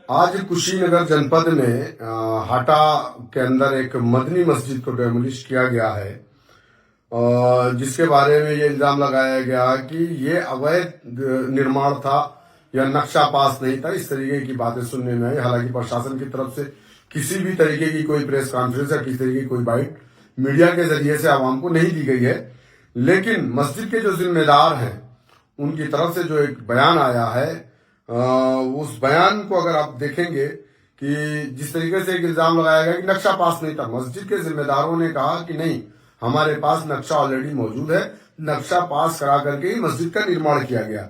आज कुशीनगर जनपद में हाटा के अंदर एक मदनी मस्जिद को डेमोलिश किया गया है और जिसके बारे में ये इल्जाम लगाया गया कि ये अवैध निर्माण था या नक्शा पास नहीं था। इस तरीके की बातें सुनने में आई। हालांकि प्रशासन की तरफ से किसी भी तरीके की कोई प्रेस कॉन्फ्रेंस या किसी तरीके की कोई बाइट मीडिया के जरिए से आवाम को नहीं दी गई है, लेकिन मस्जिद के जो जिम्मेदार हैं उनकी तरफ से जो एक बयान आया है उस बयान को अगर आप देखेंगे कि जिस तरीके से एक इल्जाम लगाया गया कि नक्शा पास नहीं था, मस्जिद के जिम्मेदारों ने कहा कि नहीं, हमारे पास नक्शा ऑलरेडी मौजूद है, नक्शा पास करा करके ही मस्जिद का निर्माण किया गया।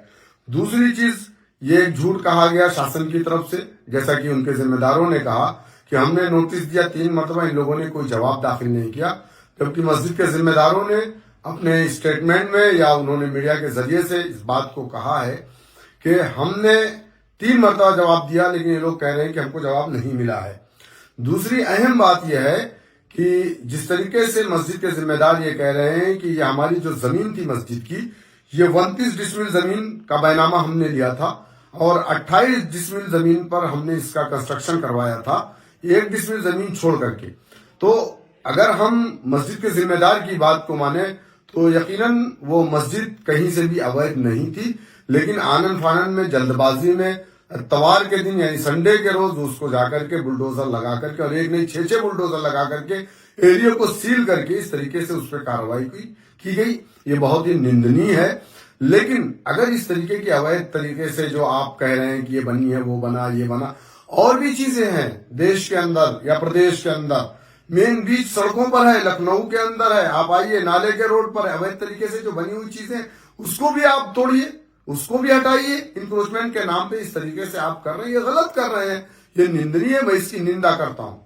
दूसरी चीज, ये एक झूठ कहा गया शासन की तरफ से, जैसा कि उनके जिम्मेदारों ने कहा कि हमने नोटिस दिया 3 मरतबा, इन लोगों ने कोई जवाब दाखिल नहीं किया, जबकि मस्जिद के जिम्मेदारों ने अपने स्टेटमेंट में या उन्होंने मीडिया के जरिए से इस बात को कहा है कि हमने 3 मरतबा जवाब दिया, लेकिन ये लोग कह रहे हैं कि हमको जवाब नहीं मिला है। दूसरी अहम बात यह है कि जिस तरीके से मस्जिद के जिम्मेदार ये कह रहे हैं कि ये हमारी जो जमीन थी मस्जिद की, ये 29 डिसमिल जमीन का बैनामा हमने लिया था और 28 डिसमिल जमीन पर हमने इसका कंस्ट्रक्शन करवाया था, 1 डिसमिल जमीन छोड़ करके। तो अगर हम मस्जिद के जिम्मेदार की बात को माने तो यकीनन वो मस्जिद कहीं से भी अवैध नहीं थी, लेकिन आनन फानन में, जल्दबाजी में, इतवार के दिन यानी संडे के रोज उसको जाकर के बुलडोजर लगा करके, और एक नहीं 6 बुलडोजर लगा करके एरिया को सील करके इस तरीके से उस पर कार्रवाई की गई। ये बहुत ही निंदनीय है। लेकिन अगर इस तरीके की अवैध तरीके से जो आप कह रहे हैं कि ये बनी है, वो बना, ये बना, और भी चीजें हैं देश के अंदर या प्रदेश के अंदर, मेन बीच सड़कों पर है, लखनऊ के अंदर है, आप आइए नाले के रोड पर अवैध तरीके से जो बनी हुई चीजें उसको भी आप तोड़िए, उसको भी हटाइए। इंक्रोचमेंट के नाम पे इस तरीके से आप कर रहे हैं, ये गलत कर रहे हैं, ये निंदनीय है, मैं इसकी निंदा करता हूं।